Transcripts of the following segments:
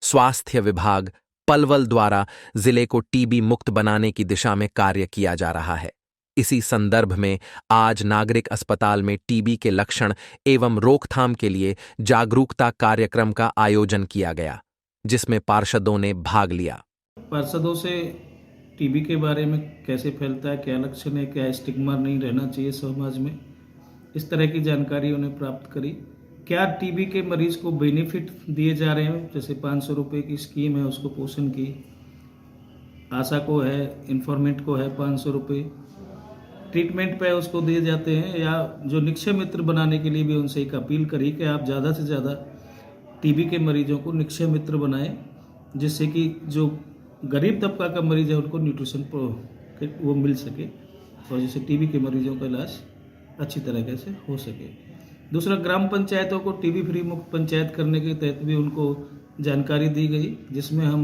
स्वास्थ्य विभाग पलवल द्वारा जिले को टीबी मुक्त बनाने की दिशा में कार्य किया जा रहा है। इसी संदर्भ में आज नागरिक अस्पताल में टीबी के लक्षण एवं रोकथाम के लिए जागरूकता कार्यक्रम का आयोजन किया गया, जिसमें पार्षदों ने भाग लिया। पार्षदों से टीबी के बारे में कैसे फैलता है, क्या लक्षण है, क्या स्टिग्मा नहीं रहना चाहिए समाज में, इस तरह की जानकारी उन्हें प्राप्त करी। क्या टीबी के मरीज को बेनिफिट दिए जा रहे हैं, जैसे 500 रुपये की स्कीम है उसको पोषण की, आशा को है, इन्फॉर्मेंट को है 500 रुपये, ट्रीटमेंट पे उसको दिए जाते हैं। या जो निक्षय मित्र बनाने के लिए भी उनसे एक अपील करी कि आप ज़्यादा से ज़्यादा टीबी के मरीजों को निक्षय मित्र बनाएं, जिससे कि जो गरीब तबका का मरीज है उनको न्यूट्रिशन वो मिल सके और जिससे टीबी के मरीजों का इलाज अच्छी तरीके से हो सके। दूसरा, ग्राम पंचायतों को टीबी फ्री मुक्त पंचायत करने के तहत भी उनको जानकारी दी गई, जिसमें हम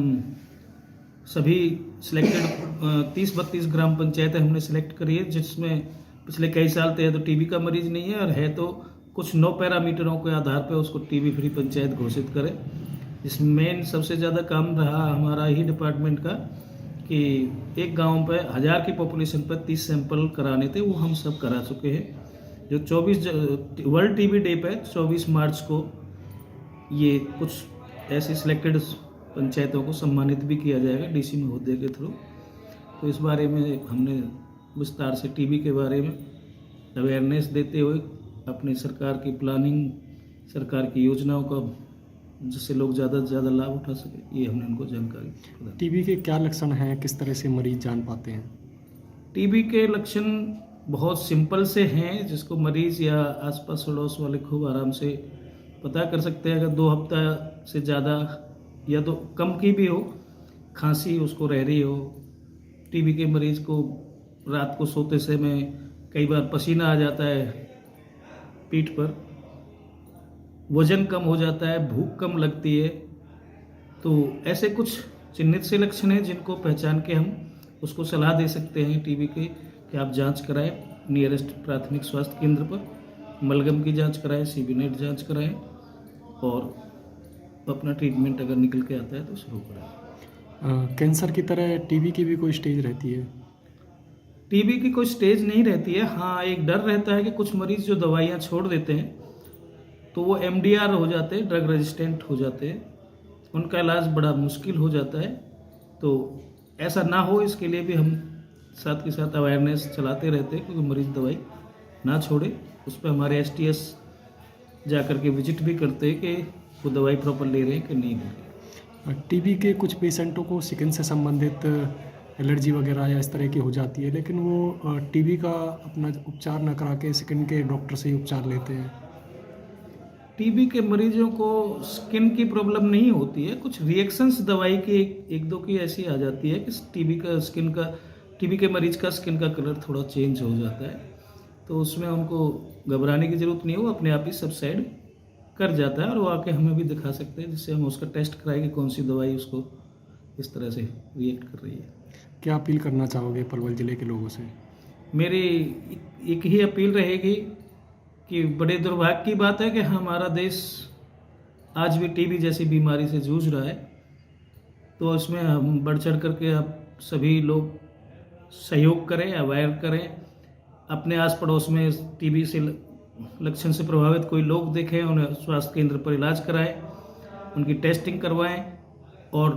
सभी सिलेक्टेड 30-32 ग्राम पंचायतें हमने सिलेक्ट करी है, जिसमें पिछले कई साल से तो टीबी का मरीज नहीं है और है तो कुछ 9 पैरामीटरों के आधार पर उसको टीबी फ्री पंचायत घोषित करें। इसमें मेन सबसे ज़्यादा काम रहा हमारा ही डिपार्टमेंट का कि एक गांव पे 1000 की पॉपुलेशन पर 30 सैंपल कराने थे, वो हम सब करा चुके हैं। जो 24 वर्ल्ड टीबी डे पे 24 मार्च को ये कुछ ऐसी सिलेक्टेड पंचायतों को सम्मानित भी किया जाएगा डीसी महोदय के थ्रू। तो इस बारे में हमने विस्तार से टीबी के बारे में अवेयरनेस देते हुए अपनी सरकार की प्लानिंग, सरकार की योजनाओं का जिससे लोग ज़्यादा से ज़्यादा लाभ उठा सके, ये हमने उनको जानकारी। टीबी के क्या लक्षण हैं, किस तरह से मरीज जान पाते हैं? टीबी के लक्षण बहुत सिंपल से हैं, जिसको मरीज या आसपास पड़ोस वाले खूब आराम से पता कर सकते हैं। अगर 2 हफ्ता से ज़्यादा या तो कम की भी हो, खांसी उसको रह रही हो, टीबी के मरीज को रात को सोते समय कई बार पसीना आ जाता है पीठ पर, वजन कम हो जाता है, भूख कम लगती है, तो ऐसे कुछ चिन्हित से लक्षण हैं जिनको पहचान के हम उसको सलाह दे सकते हैं टीबी के कि आप जांच कराएं नियरेस्ट प्राथमिक स्वास्थ्य केंद्र पर, मलगम की जांच कराएं, सीबी नेट जांच कराएं और अपना ट्रीटमेंट अगर निकल के आता है तो शुरू कराएं। कैंसर की तरह टीबी की भी कोई स्टेज रहती है? टीबी की कोई स्टेज नहीं रहती है। हाँ, एक डर रहता है कि कुछ मरीज जो दवाइयाँ छोड़ देते हैं तो वो MDR हो जाते हैं, ड्रग रेजिस्टेंट हो जाते हैं, उनका इलाज बड़ा मुश्किल हो जाता है। तो ऐसा ना हो इसके लिए भी हम साथ के साथ अवेयरनेस चलाते रहते हैं, क्योंकि मरीज दवाई ना छोड़े। उस पर हमारे STS जा कर के विजिट भी करते हैं कि वो दवाई प्रॉपर ले रहे हैं कि नहीं ले रहे। टीबी के कुछ पेशेंटों को स्किन से संबंधित एलर्जी वगैरह या इस तरह की हो जाती है, लेकिन वो टीबी का अपना उपचार न करा के स्किन के डॉक्टर से ही उपचार लेते हैं। टीबी के मरीजों को स्किन की प्रॉब्लम नहीं होती है, कुछ रिएक्शंस दवाई की एक दो की ऐसी आ जाती है कि टीबी के मरीज का स्किन का कलर थोड़ा चेंज हो जाता है, तो उसमें उनको घबराने की ज़रूरत नहीं है, वो अपने आप ही सबसाइड कर जाता है और वो आके हमें भी दिखा सकते हैं, जिससे हम उसका टेस्ट कराएं कि कौन सी दवाई उसको इस तरह से रिएक्ट कर रही है। क्या अपील करना चाहोगे पलवल ज़िले के लोगों से? मेरी एक ही अपील रहेगी कि बड़े दुर्भाग्य की बात है कि हमारा देश आज भी टीबी जैसी बीमारी से जूझ रहा है, तो इसमें हम बढ़ चढ़ करके आप सभी लोग सहयोग करें, अवेयर करें, अपने आस पड़ोस में टीबी से लक्षण से प्रभावित कोई लोग देखें, उन्हें स्वास्थ्य केंद्र पर इलाज कराएं, उनकी टेस्टिंग करवाएं और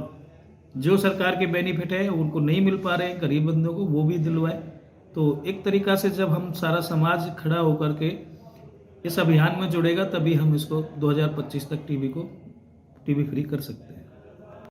जो सरकार के बेनिफिट है उनको नहीं मिल पा रहे गरीब बंदों को, वो भी दिलवाएं। तो एक तरीका से जब हम सारा समाज खड़ा होकर के इस अभियान में जुड़ेगा, तभी हम इसको 2025 तक टीबी फ्री कर सकते हैं।